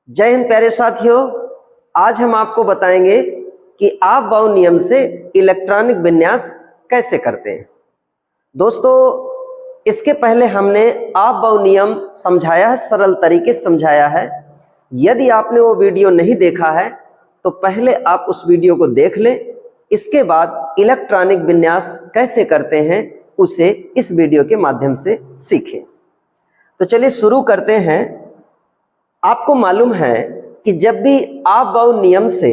जय हिंद प्यारे साथियों, आज हम आपको बताएंगे कि आप बाउ नियम से इलेक्ट्रॉनिक विन्यास कैसे करते हैं। दोस्तों, इसके पहले हमने आप बाउ नियम समझाया है, सरल तरीके से समझाया है। यदि आपने वो वीडियो नहीं देखा है तो पहले आप उस वीडियो को देख लें, इसके बाद इलेक्ट्रॉनिक विन्यास कैसे करते हैं उसे इस वीडियो के माध्यम से सीखें। तो चलिए शुरू करते हैं। आपको मालूम है कि जब भी आप बाउ नियम से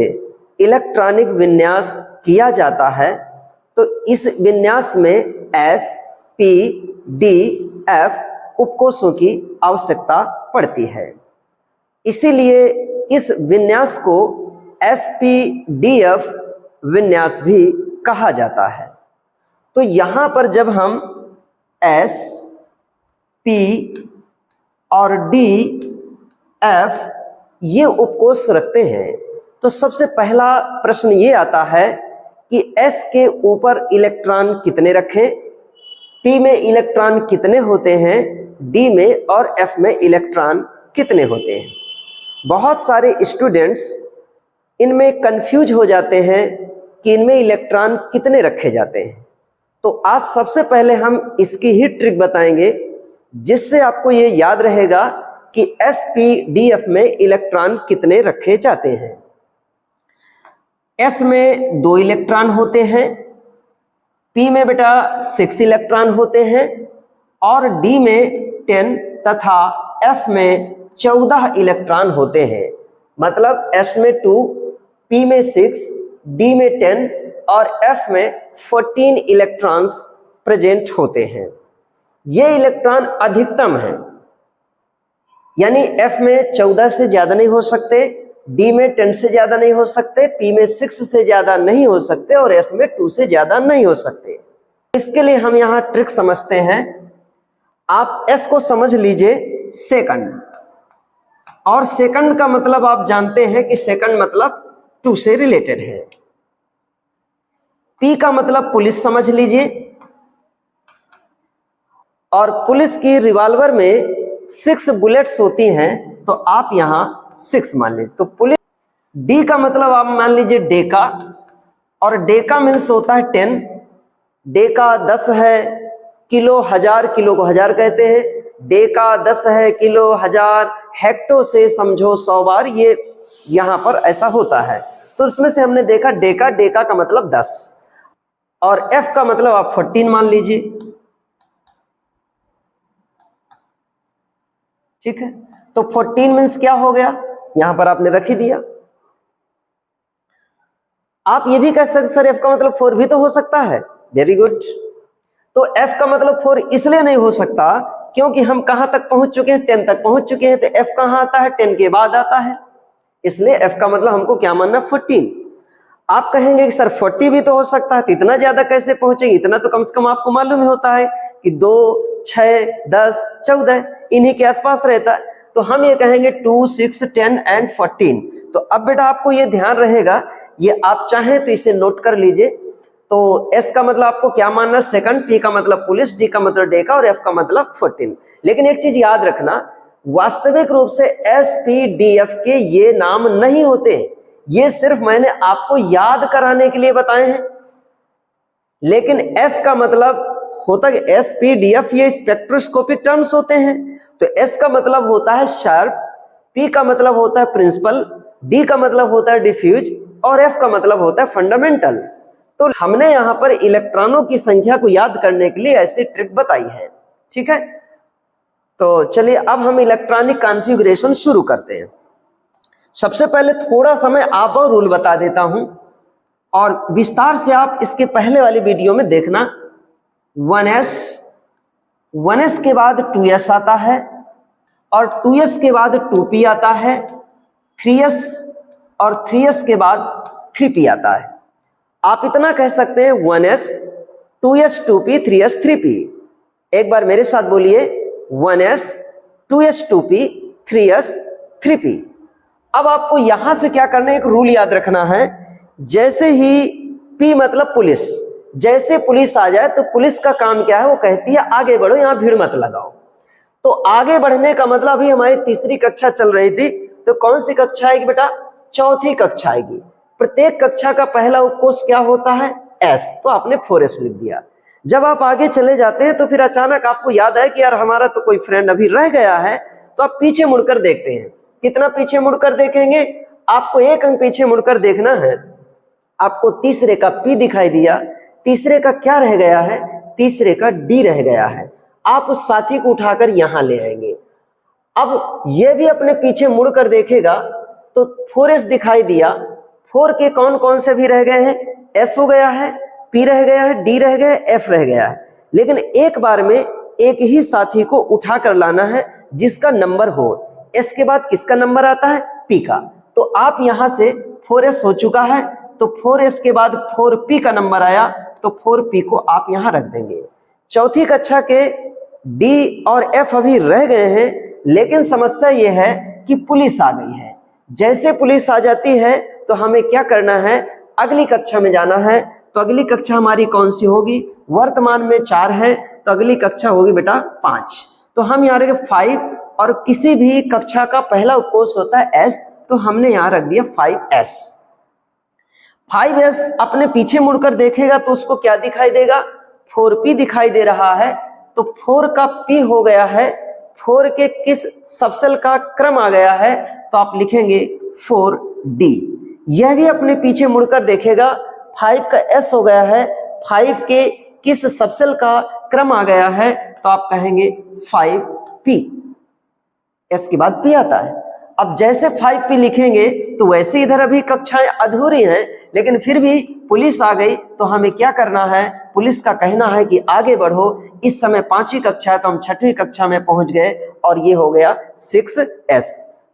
इलेक्ट्रॉनिक विन्यास किया जाता है तो इस विन्यास में एस, पी, डी, एफ उपकोषों की आवश्यकता पड़ती है। इसीलिए इस विन्यास को SPDF विन्यास भी कहा जाता है। तो यहाँ पर जब हम S, P और D, F ये उपकोष रखते हैं तो सबसे पहला प्रश्न ये आता है कि S के ऊपर इलेक्ट्रॉन कितने रखें, P में इलेक्ट्रॉन कितने होते हैं, D में और F में इलेक्ट्रॉन कितने होते हैं। बहुत सारे स्टूडेंट्स इनमें कंफ्यूज हो जाते हैं कि इनमें इलेक्ट्रॉन कितने रखे जाते हैं। तो आज सबसे पहले हम इसकी ही ट्रिक बताएंगे जिससे आपको ये याद रहेगा कि SPDF में इलेक्ट्रॉन कितने रखे जाते हैं। S में 2 इलेक्ट्रॉन होते हैं, P में बेटा 6 इलेक्ट्रॉन होते हैं और D में 10 तथा F में 14 इलेक्ट्रॉन होते हैं। मतलब S में 2, P में 6, D में 10 और F में 14 इलेक्ट्रॉन्स प्रेजेंट होते हैं। ये इलेक्ट्रॉन अधिकतम है, यानी F में 14 से ज्यादा नहीं हो सकते, D में 10 से ज्यादा नहीं हो सकते, P में 6 से ज्यादा नहीं हो सकते और S में 2 से ज्यादा नहीं हो सकते। इसके लिए हम यहाँ ट्रिक समझते हैं। आप S को समझ लीजिए सेकंड, और सेकंड का मतलब आप जानते हैं कि सेकंड मतलब 2 से रिलेटेड है। P का मतलब पुलिस समझ लीजिए, और पुलिस की रिवॉल्वर में 6 बुलेट्स होती हैं तो आप यहां 6 मान लीजिए। तो पुलिस डी का मतलब आप मान लीजिए डेका, और डेका मीन्स होता है 10। डेका 10 है, किलो हजार, किलो को हजार कहते हैं। डेका 10 है, किलो हजार, हेक्टो से समझो 100 बार, ये यहां पर ऐसा होता है। तो उसमें से हमने देखा डेका, डेका का मतलब 10 और एफ का मतलब आप 14 मान लीजिए। ठीक है, तो 14 मीन्स क्या हो गया, यहां पर आपने रख ही दिया। आप ये भी कह सकते सर एफ का मतलब 4 भी तो हो सकता है। Very good. तो एफ का मतलब 4 इसलिए नहीं हो सकता क्योंकि हम कहां तक पहुंच चुके हैं, 10 तक पहुंच चुके हैं। तो एफ कहां आता है, 10 के बाद आता है, इसलिए एफ का मतलब हमको क्या मानना, 14। आप कहेंगे कि सर 40 भी तो हो सकता है, तो इतना ज्यादा कैसे पहुंचेंगे। इतना तो कम से कम आपको मालूम ही होता है कि 2, 6, 10, 14 इन्हीं के आसपास रहता है। तो हम ये कहेंगे 2, 6, 10 एंड 14। तो अब बेटा आपको ये ध्यान रहेगा, ये आप चाहें तो इसे नोट कर लीजिए। तो एस का मतलब आपको क्या मानना, सेकंड, पी का मतलब पुलिस, डी का मतलब डेका और एफ का मतलब 14। लेकिन एक चीज याद रखना, वास्तविक रूप से SPDF के ये नाम नहीं होते, ये सिर्फ मैंने आपको याद कराने के लिए बताए हैं। लेकिन S का मतलब होता है SPDF, ये स्पेक्ट्रोस्कोपिक टर्म्स होते हैं। तो S का मतलब होता है शार्प, P का मतलब होता है प्रिंसिपल, D का मतलब होता है डिफ्यूज और F का मतलब होता है फंडामेंटल। तो हमने यहां पर इलेक्ट्रॉनों की संख्या को याद करने के लिए ऐसी ट्रिक बताई है। ठीक है, तो चलिए अब हम इलेक्ट्रॉनिक कॉन्फ़िगरेशन शुरू करते हैं। सबसे पहले थोड़ा सा मैं आप और रूल बता देता हूं और विस्तार से आप इसके पहले वाली वीडियो में देखना। 1s के बाद 2s आता है और 2s के बाद 2p आता है, 3s और 3s के बाद 3p आता है। आप इतना कह सकते हैं 1s, 2s, 2p, 3s, 3p। एक बार मेरे साथ बोलिए 1s, 2s, 2p, 3s, 3p। अब आपको यहां से क्या करना है, एक रूल याद रखना है। जैसे ही P मतलब पुलिस, जैसे पुलिस आ जाए तो पुलिस का काम क्या है, वो कहती है आगे बढ़ो, यहां भीड़ मत लगाओ। तो आगे बढ़ने का मतलब, अभी हमारी तीसरी कक्षा चल रही थी तो कौन सी कक्षा आएगी बेटा? चौथी कक्षा आएगी। प्रत्येक कक्षा का पहला उपकोष क्या होता है? S, तो आपने 4S लिख दिया। जब आप आगे चले जाते हैं तो फिर अचानक आपको याद है कि यार हमारा तो कोई फ्रेंड अभी रह गया है, तो आप पीछे मुड़कर देखते हैं। कितना पीछे मुड़कर देखेंगे? आपको 1 अंक पीछे मुड़कर देखना है। आपको तीसरे का P दिखाई दिया, तीसरे का क्या रह गया है? तीसरे का D रह गया है। आप उस साथी को उठाकर यहां ले आएंगे। अब यह भी अपने पीछे मुड़कर देखेगा तो 4S दिखाई दिया, 4 के कौन कौन से भी रह गए हैं? S हो गया है, P रह गया है, D रह गया है, F रह गया है। लेकिन एक बार में एक ही साथी को उठा कर लाना है जिसका नंबर हो। S के बाद किसका नंबर आता है? P का। तो आप यहां से 4S हो चुका है, तो 4S के बाद 4P का नंबर आया, तो 4P को आप यहां रख देंगे। चौथी कक्षा के D और F अभी रह गए हैं, लेकिन समस्या यह है कि पुलिस आ गई है। जैसे पुलिस आ जाती है तो हमें क्या करना है? अगली कक्षा में जाना है। तो अगली कक्षा हमारी कौन सी होगी? वर्तमान में 4 है, तो अगली कक्षा होगी बेटा 5। तो हम यहाँ रखेंगे 5, और किसी भी कक्षा का पहला उपकोष होता है S, तो हमने यहां रख दिया 5S। 5S अपने पीछे मुड़कर देखेगा तो उसको क्या दिखाई देगा? 4P दिखाई दे रहा है। तो 4 का P हो गया है, 4 के किस सबसेल का क्रम आ गया है? तो आप लिखेंगे 4D। यह भी अपने पीछे मुड़कर देखेगा, 5 का S हो गया है, 5 के किस सबसेल का क्रम आ गया है? तो आप कहेंगे 5P। S के बाद P आता है। अब जैसे 5P लिखेंगे तो वैसे इधर अभी कक्षाएं अधूरी हैं, लेकिन फिर भी पुलिस आ गई तो हमें क्या करना है? पुलिस का कहना है कि आगे बढ़ो। इस समय 5वीं कक्षा है तो हम 6वीं कक्षा में पहुंच गए, और ये हो गया 6S।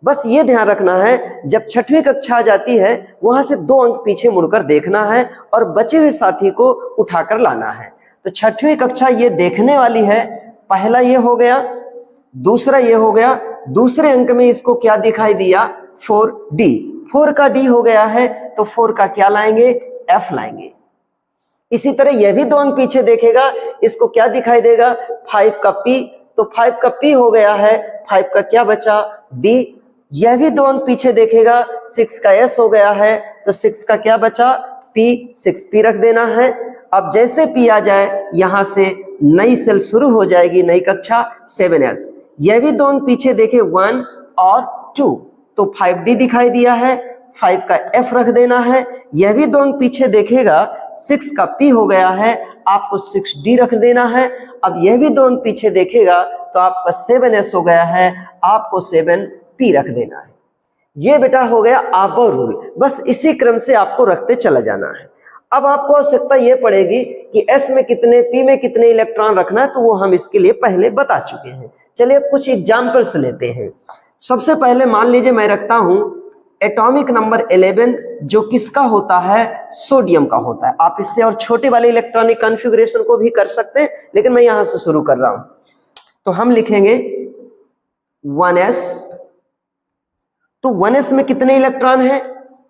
बस ये ध्यान रखना है, जब 6वीं कक्षा आ जाती है वहां से 2 अंक पीछे मुड़कर देखना है और बचे हुए साथी को उठाकर लाना है। तो 6वीं कक्षा ये देखने वाली है। पहला ये हो गया, दूसरा ये हो गया। दूसरे अंक में इसको क्या दिखाई दिया? 4D। 4 का D हो गया है, तो 4 का क्या लाएंगे? F लाएंगे। इसी तरह यह भी 2 अंक पीछे देखेगा, इसको क्या दिखाई देगा? 5 का P, तो 5 का P हो गया है, 5 का क्या बचा? D। यह भी 2 अंक पीछे देखेगा, 6 का S हो गया है, तो 6 का क्या बचा? P, 6P रख देना है। अब जैसे P आ जाए यहां से नई सेल शुरू हो जाएगी, नई कक्षा 7S। यह भी 2 अंक पीछे देखे, 1 और 2, तो 5D दिखाई दिया है, 5 का F रख देना है। यह भी 2 अंक पीछे देखेगा, 6 का P हो गया है, आपको 6D रख देना है। अब यह भी 2 अंक पीछे देखेगा तो आपका 7S हो गया है, आपको 7P रख देना है। ये बेटा हो गया आपका रूल। बस इसी क्रम से आपको रखते चला जाना है। अब आपको आवश्यकता यह पड़ेगी कि S में कितने, P में कितने इलेक्ट्रॉन रखना है, तो वो हम इसके लिए पहले बता चुके हैं। चलिए अब कुछ एग्जाम्पल्स लेते हैं। सबसे पहले मान लीजिए मैं रखता हूं एटॉमिक नंबर 11, जो किसका होता है? सोडियम का होता है। आप इससे और छोटे वाले इलेक्ट्रॉनिक कॉन्फ़िगरेशन को भी कर सकते हैं, लेकिन मैं यहां से शुरू कर रहा हूं। तो हम लिखेंगे 1S। तो 1S में कितने इलेक्ट्रॉन है?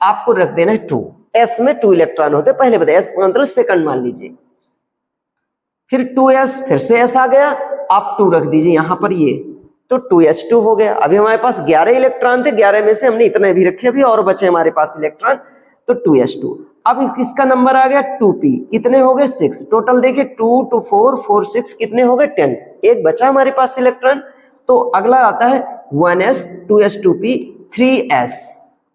आपको रख देना है 2। S में 2 इलेक्ट्रॉन होते हैं, पहले बताया। S मतलब सेकंड मान लीजिए। फिर 2S, फिर से S आ गया, आप 2 रख दीजिए यहां पर, ये तो 2S2 हो गया। अभी हमारे पास 11 इलेक्ट्रॉन थे, 11 में से हमने इतने भी रखे, अभी और बचे हमारे पास इलेक्ट्रॉन, तो 2S2। अब इसका नंबर आ गया 2P, कितने हो गए? 6। टोटल देखिए 2 2 4 4 6 कितने हो गए? 10। एक बचा हमारे पास इलेक्ट्रॉन। तो अगला आता है 1S 2S2P 3S।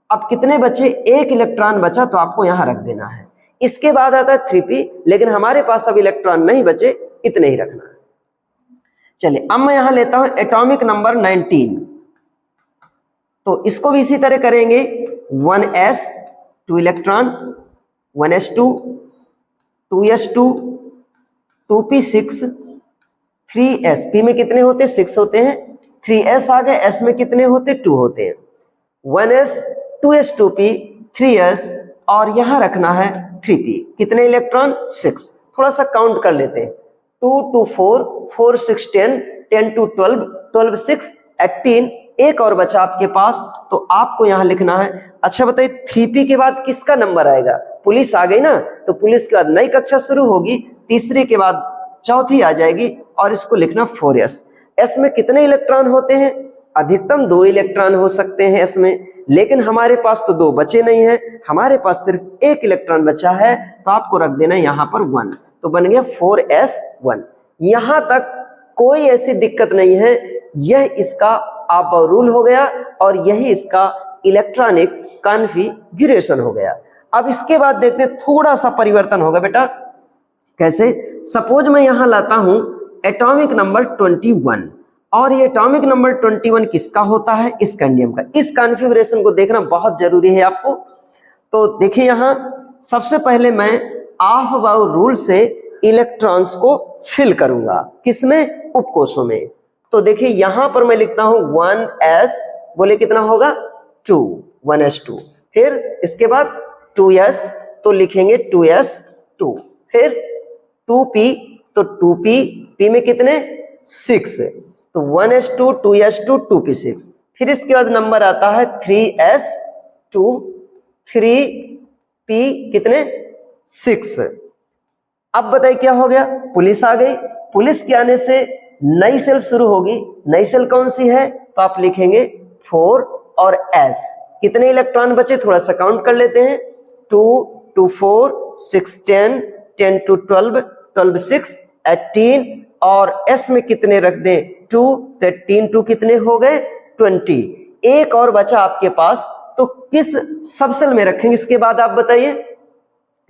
अब कितने बचे? एक इलेक्ट्रॉन बचा, तो आपको यहां रख देना है। इसके बाद आता है 3P, लेकिन हमारे पास अब इलेक्ट्रॉन नहीं बचे, इतने ही रखना है। चलिए अब मैं यहां लेता हूं एटॉमिक नंबर 19। तो इसको भी इसी तरह करेंगे। 1S 2 electron, 1S2 2S2 2P 6 3S। P में कितने होते? 6 होते हैं। 3S आ गए, S में कितने होते? 2 होते हैं। 1S 2S2P 3S, और यहां रखना है 3P। कितने इलेक्ट्रॉन? 6। थोड़ा सा काउंट कर लेते हैं। 2 2 4 4 6 10 10 2 12 12 6 18। एक और बचा आपके पास, तो आपको यहां लिखना है। अच्छा बताइए 3P के बाद किसका नंबर आएगा? पुलिस आ गई ना, तो पुलिस के बाद नई कक्षा शुरू होगी, तीसरे के बाद चौथी आ जाएगी, और इसको लिखना 4S। S में कितने इलेक्ट्रॉन होते हैं? अधिकतम 2 इलेक्ट्रॉन हो सकते हैं इसमें, लेकिन हमारे पास तो 2 बचे नहीं है, हमारे पास सिर्फ 1 इलेक्ट्रॉन बचा है, तो आपको रख देना यहां पर 1, तो बन गया 4s1। यहां तक कोई ऐसी दिक्कत नहीं है, यह इसका आप रूल हो गया और यही इसका इलेक्ट्रॉनिक कॉन्फ़िगरेशन हो गया। अब इसके बाद देखते हैं थोड़ा सा परिवर्तन होगा बेटा। कैसे? सपोज मैं यहां लाता हूं एटॉमिक नंबर 21, और ये एटॉमिक नंबर 21 किसका होता है? स्कैंडियम का। इस कॉन्फ़िगरेशन को देखना बहुत जरूरी है आपको। तो देखिए यहां सबसे पहले मैं ऑफ बाउंड रूल से इलेक्ट्रॉन्स को फिल करूंगा, किसमें? उपकोषों में। तो देखिए यहां पर मैं लिखता हूं 1s, बोले कितना होगा? 2, 1s2। फिर इसके बाद 2s, तो लिखेंगे 2s2। फिर 2p, तो 2p, p में कितने? 6, तो 1s2, 2s2, 2p6। फिर इसके बाद नंबर आता है 3s2, 3p कितने? 6। अब बताइए क्या हो गया? पुलिस आ गई। पुलिस के आने से नई सेल शुरू होगी। नई सेल कौन सी है? तो आप लिखेंगे 4 और s। कितने इलेक्ट्रॉन बचे? थोड़ा सा काउंट कर लेते हैं। 2 2 4 6 10 10 2 12 12 6 18, और s में कितने रख दें? 2, तो 18 2 कितने हो गए? 20। एक और बचा आपके पास, तो किस सब सेल में रखेंगे? इसके बाद आप बताइए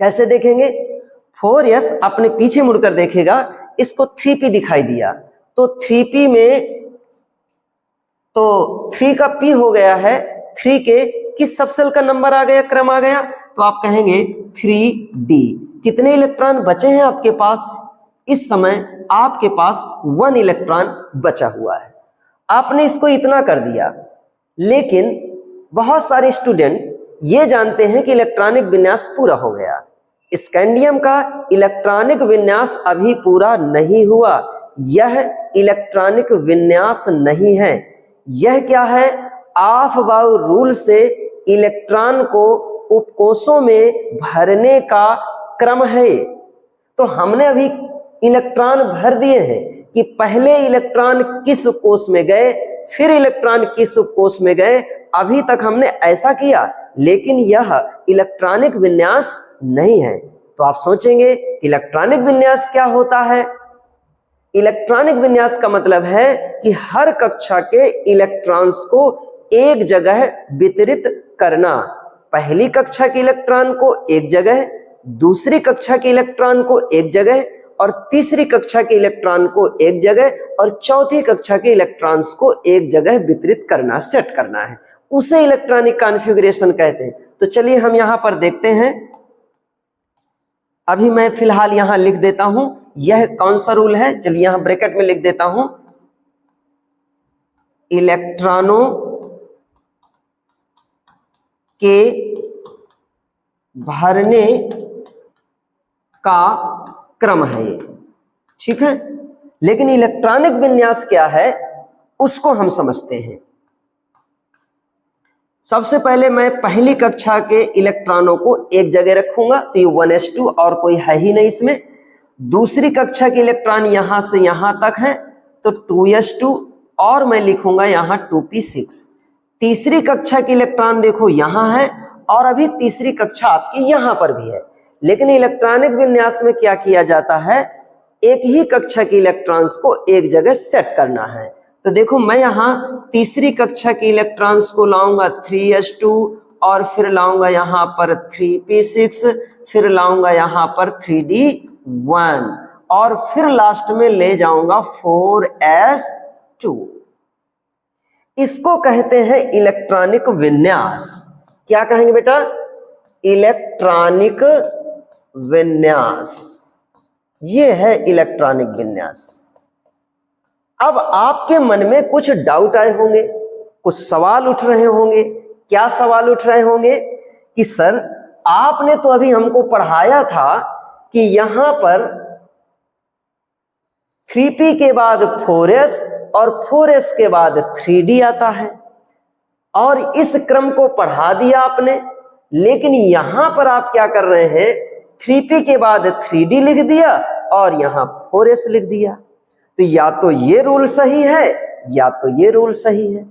कैसे देखेंगे? 4s अपने पीछे मुड़कर देखेगा, इसको 3p दिखाई दिया, तो 3p में तो 3 का p हो गया है, 3 के किस सब सेल का नंबर आ गया, क्रम आ गया? तो आप कहेंगे 3d। कितने इलेक्ट्रॉन बचे हैं आपके पास? इस समय आपके पास 1 इलेक्ट्रॉन बचा हुआ है। आपने इसको इतना कर दिया, लेकिन बहुत सारे स्टूडेंट ये जानते हैं कि इलेक्ट्रॉनिक विन्यास पूरा हो गया। स्कैंडियम का इलेक्ट्रॉनिक विन्यास अभी पूरा नहीं हुआ। यह इलेक्ट्रॉनिक विन्यास नहीं है, यह क्या है? ऑफ बाउंड रूल से इलेक्ट्रॉन को उपकोषों में भरने का क्रम है। तो हमने अभी इलेक्ट्रॉन भर दिए हैं कि पहले इलेक्ट्रॉन किस उपकोष में गए, फिर इलेक्ट्रॉन किस उपकोष में गए, अभी तक हमने ऐसा किया, लेकिन यह इलेक्ट्रॉनिक विन्यास नहीं है। तो आप सोचेंगे इलेक्ट्रॉनिक विन्यास क्या होता है? इलेक्ट्रॉनिक विन्यास का मतलब है कि हर कक्षा के इलेक्ट्रॉन्स को एक जगह वितरित करना। पहली कक्षा के इलेक्ट्रॉन को एक जगह, दूसरी कक्षा के इलेक्ट्रॉन को एक जगह, और तीसरी कक्षा के इलेक्ट्रॉन को एक जगह, और चौथी कक्षा के इलेक्ट्रॉन्स को एक जगह वितरित करना, सेट करना है। उसे इलेक्ट्रॉनिक कॉन्फ़िगरेशन कहते हैं। तो चलिए हम यहां पर देखते हैं। अभी मैं फिलहाल यहां लिख देता हूं यह कौन सा रूल है। चलिए यहां ब्रैकेट में लिख देता हूं, इलेक्ट्रॉनों के भरने का क्रम है ये, ठीक है। लेकिन इलेक्ट्रॉनिक विन्यास क्या है उसको हम समझते हैं। सबसे पहले मैं पहली कक्षा के इलेक्ट्रॉनों को एक जगह रखूंगा, तो ये 1s2 और कोई है ही नहीं इसमें। दूसरी कक्षा के इलेक्ट्रॉन यहां से यहां तक है, तो 2s2, और मैं लिखूंगा यहां 2p6। तीसरी कक्षा के इलेक्ट्रॉन देखो यहां है, और अभी तीसरी कक्षा आपकी यहां पर भी है। लेकिन इलेक्ट्रॉनिक विन्यास में क्या किया जाता है, एक ही कक्षा के इलेक्ट्रॉन्स को एक जगह सेट करना है। तो देखो मैं यहाँ तीसरी कक्षा के इलेक्ट्रॉन्स को लाऊंगा 3s2, और फिर लाऊंगा यहाँ पर 3p6, फिर लाऊंगा यहाँ पर 3d1, और फिर लास्ट में ले जाऊंगा 4s2। इसको कहते हैं इलेक्ट्रॉनिक विन्यास। क्या कहेंगे बेटा? इलेक्ट्रॉनिक विन्यास। ये है इलेक्ट्रॉनिक विन्यास। अब आपके मन में कुछ डाउट आए होंगे, कुछ सवाल उठ रहे होंगे। क्या सवाल उठ रहे होंगे कि सर आपने तो अभी हमको पढ़ाया था कि यहां पर 3p के बाद 4s और 4s के बाद 3d आता है, और इस क्रम को पढ़ा दिया आपने। लेकिन यहां पर आप क्या कर रहे हैं, 3p के बाद 3d लिख दिया और यहां 4s लिख दिया। तो या तो ये रूल सही है या तो ये रूल सही है।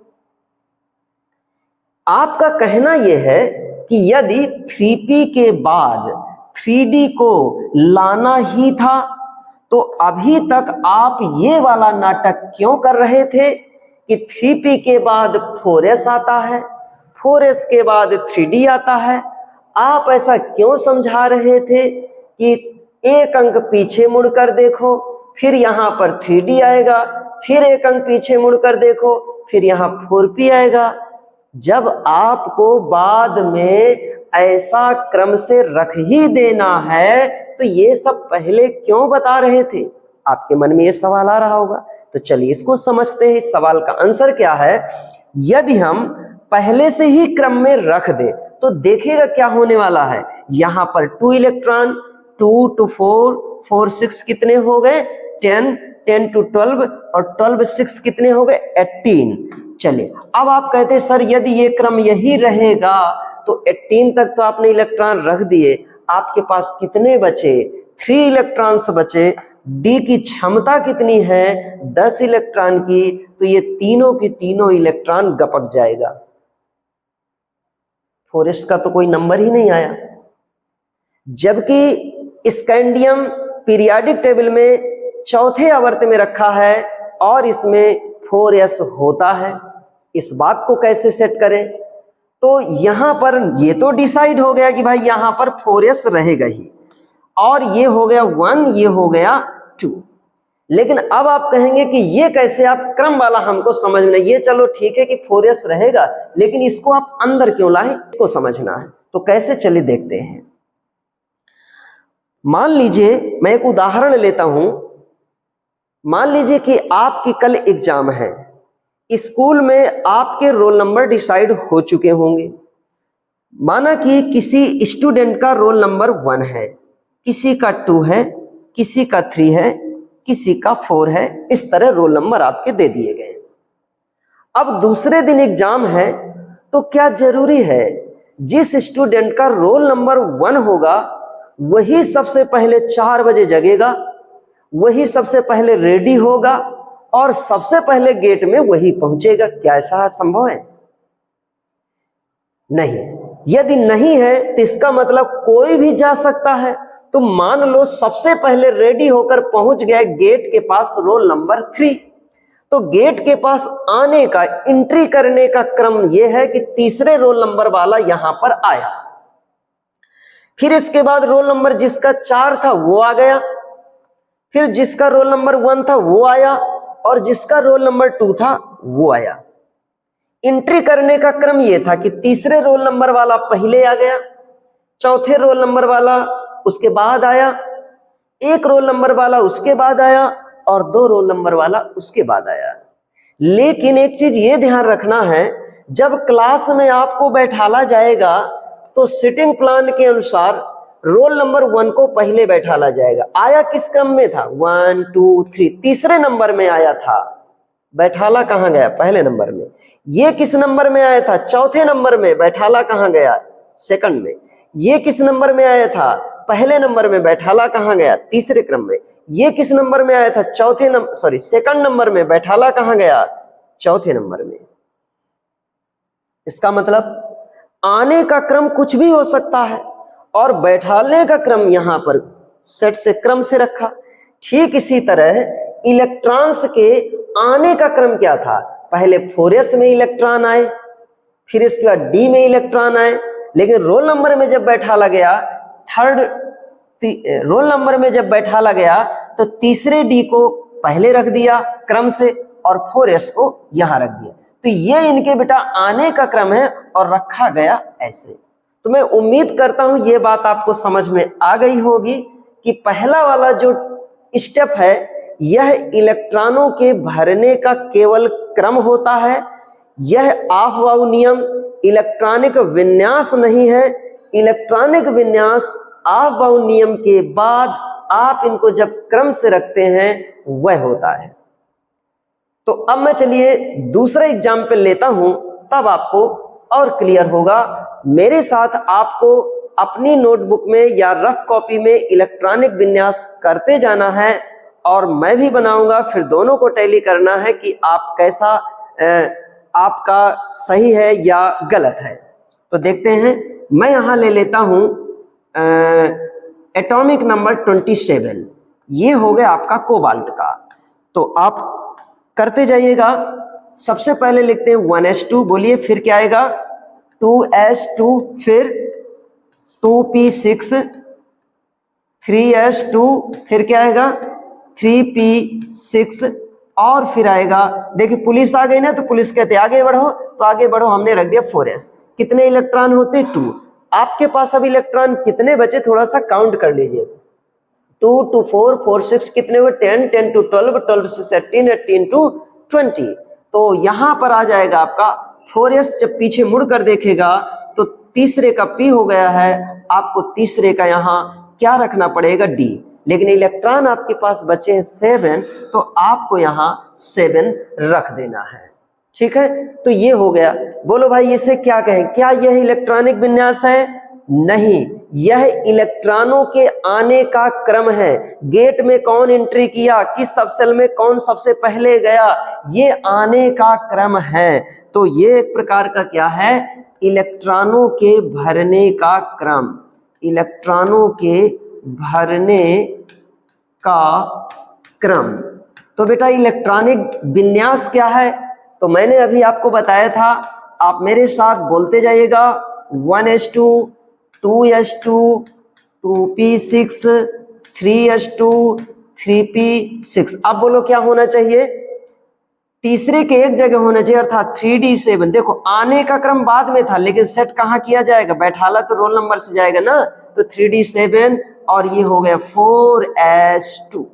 आपका कहना यह है कि यदि 3p के बाद 3d को लाना ही था तो अभी तक आप ये वाला नाटक क्यों कर रहे थे कि 3p के बाद 4s आता है, 4s के बाद 3d आता है। आप ऐसा क्यों समझा रहे थे कि एक अंक पीछे मुड़कर देखो, फिर यहां पर 3d आएगा, फिर एक अंक पीछे मुड़कर देखो, फिर यहां 4p आएगा। जब आपको बाद में ऐसा क्रम से रख ही देना है तो ये सब पहले क्यों बता रहे थे? आपके मन में ये सवाल आ रहा होगा। तो चलिए इसको समझते हैं। इस सवाल का आंसर क्या है? यदि हम पहले से ही क्रम में रख दे तो देखिएगा क्या होने वाला है। यहां पर 2 इलेक्ट्रॉन, 2 to 4, 4 6 कितने हो गए? 10, 10 to 12 और 12 6 कितने हो गए? 18। चलिए अब आप कहते हैं सर यदि ये क्रम यही रहेगा तो 18 तक तो आपने इलेक्ट्रॉन रख दिए, आपके पास कितने बचे? 3 इलेक्ट्रॉन्स बचे। डी की क्षमता कितनी है? 10 इलेक्ट्रॉन की। तो ये तीनों की तीनों इलेक्ट्रॉन गपक जाएगा। 4s का तो कोई नंबर ही नहीं आया, जबकि स्कैंडियम पीरियाडिक टेबल में चौथे आवर्त में रखा है और इसमें 4s होता है। इस बात को कैसे सेट करें? तो यहां पर ये तो डिसाइड हो गया कि भाई यहां पर 4s रहेगा ही, और ये हो गया 1, ये हो गया 2। लेकिन अब आप कहेंगे कि ये कैसे? आप क्रम वाला हमको समझ में नहीं। ये चलो ठीक है कि 4s रहेगा, लेकिन इसको आप अंदर क्यों लाए? इसको समझना है। तो कैसे? चलिए देखते हैं। मान लीजिए मैं एक उदाहरण लेता हूं। मान लीजिए कि आपकी कल एग्जाम है, स्कूल में आपके रोल नंबर डिसाइड हो चुके होंगे। माना कि किसी स्टूडेंट का रोल नंबर 1 है, किसी का 2 है, किसी का 3 है, किसी का 4 है। इस तरह रोल नंबर आपके दे दिए गए। अब दूसरे दिन एग्जाम है तो क्या जरूरी है जिस स्टूडेंट का रोल नंबर 1 होगा वही सबसे पहले 4 बजे जगेगा, वही सबसे पहले रेडी होगा और सबसे पहले गेट में वही पहुंचेगा? क्या ऐसा संभव है? नहीं। यदि नहीं है तो इसका मतलब कोई भी जा सकता है। तो मान लो सबसे पहले रेडी होकर पहुंच गया गेट के पास रोल नंबर 3, तो गेट के पास आने का, एंट्री करने का क्रम यह है कि तीसरे रोल नंबर वाला यहां पर आया। फिर इसके बाद रोल नंबर जिसका 4 था वो आ गया, फिर जिसका रोल नंबर 1 था वो आया, और जिसका रोल नंबर 2 था वो आया। एंट्री करने का क्रम यह था कि तीसरे रोल नंबर वाला पहले आ गया, चौथे रोल नंबर वाला उसके बाद आया, एक रोल नंबर वाला उसके बाद आया और 2 रोल नंबर वाला उसके बाद आया। लेकिन एक चीज ये ध्यान रखना है, जब क्लास में आपको बैठाला जाएगा तो सिटिंग प्लान के अनुसार रोल नंबर 1 को पहले बैठाला जाएगा। आया किस क्रम में था? 1 2 3, तीसरे नंबर में आया था। बैठाला कहां गया? पहले नंबर में। ये किस नंबर में आया था? चौथे नंबर में। बैठाला कहां गया? सेकंड में। ये किस नंबर में आया था? पहले नंबर में। बैठाला कहां गया? तीसरे क्रम में। ये किस नंबर में आया था? सेकंड नंबर में। बैठाला कहां गया? चौथे नंबर में। इसका मतलब आने का क्रम कुछ भी हो सकता है और बैठाने का क्रम यहां पर सेट से क्रम से रखा। ठीक इसी तरह इलेक्ट्रॉन्स के आने का क्रम क्या था? पहले 4s में इलेक्ट्रॉन आए, फिर इसके बाद d में इलेक्ट्रॉन आए, लेकिन रोल नंबर में जब बैठाला गया, रोल नंबर में जब बैठाला गया तो तीसरे d को पहले रख दिया क्रम से और 4s को यहां रख दिया। तो ये इनके बेटा आने का क्रम है और रखा गया ऐसे। तो मैं उम्मीद करता हूं ये बात आपको समझ में आ गई होगी कि पहला वाला जो स्टेप है यह इलेक्ट्रॉनों के भरने का केवल क्रम होता है। यह ऑफ-बाउ नियम इलेक्ट्रॉनिक विन्यास नहीं है। इलेक्ट्रॉनिक विन्यास ऑफ-बाउ नियम के बाद आप इनको जब क्रम से रखते हैं वह होता है। तो अब मैं चलिए दूसरा एग्जाम्पल लेता हूं, तब आपको और क्लियर होगा। मेरे साथ आपको अपनी नोटबुक में या रफ कॉपी में इलेक्ट्रॉनिक विन्यास करते जाना है और मैं भी बनाऊंगा, फिर दोनों को टैली करना है कि आप कैसा आपका सही है या गलत है। तो देखते हैं, मैं यहां ले लेता हूं एटॉमिक नंबर 27, ये हो गया आपका कोबाल्ट का। तो आप करते जाइएगा। सबसे पहले लिखते हैं 1s2, बोलिए फिर क्या आएगा 2s2, फिर 2p6, 3s2, फिर क्या आएगा 3p6, और फिर आएगा, देखिए पुलिस आ गई ना, तो पुलिस कहते आगे बढ़ो, तो आगे बढ़ो, हमने रख दिया 4s। कितने इलेक्ट्रॉन होते 2। आपके पास अब इलेक्ट्रॉन कितने बचे, थोड़ा सा काउंट कर लीजिए। 2 to 4, 4 6 कितने हुए 10, 10 to 12, 12 6 18, 18 to 20। तो यहां पर आ जाएगा आपका 4s। जब पीछे मुड़ कर देखेगा तो तीसरे का p हो गया है, आपको तीसरे का यहां क्या रखना पड़ेगा d। लेकिन इलेक्ट्रॉन आपके पास बचे हैं 7, तो आपको यहां 7 रख देना है। ठीक है, तो ये हो गया। बोलो भाई इसे क्या कहें, क्या यह इलेक्ट्रॉनिक विन्यास है? नहीं, यह इलेक्ट्रॉनों के आने का क्रम है। गेट में कौन एंट्री किया, किस सब सेल में कौन सबसे पहले गया, ये आने का क्रम है। तो ये एक प्रकार का क्या है, इलेक्ट्रॉनों के भरने का क्रम, इलेक्ट्रॉनों के भरने का क्रम। तो बेटा इलेक्ट्रॉनिक विन्यास क्या है, तो मैंने अभी आपको बताया था, आप मेरे साथ बोलते जाइएगा 1s2, 2s2, 2p6, 3s2, 3p6। अब बोलो क्या होना चाहिए, तीसरे के एक जगह होना चाहिए, अर्थात 3d7। देखो आने का क्रम बाद में था, लेकिन सेट कहाँ किया जाएगा, बैठाला तो रोल नंबर से जाएगा ना, तो 3d7, और ये हो गया 4s2।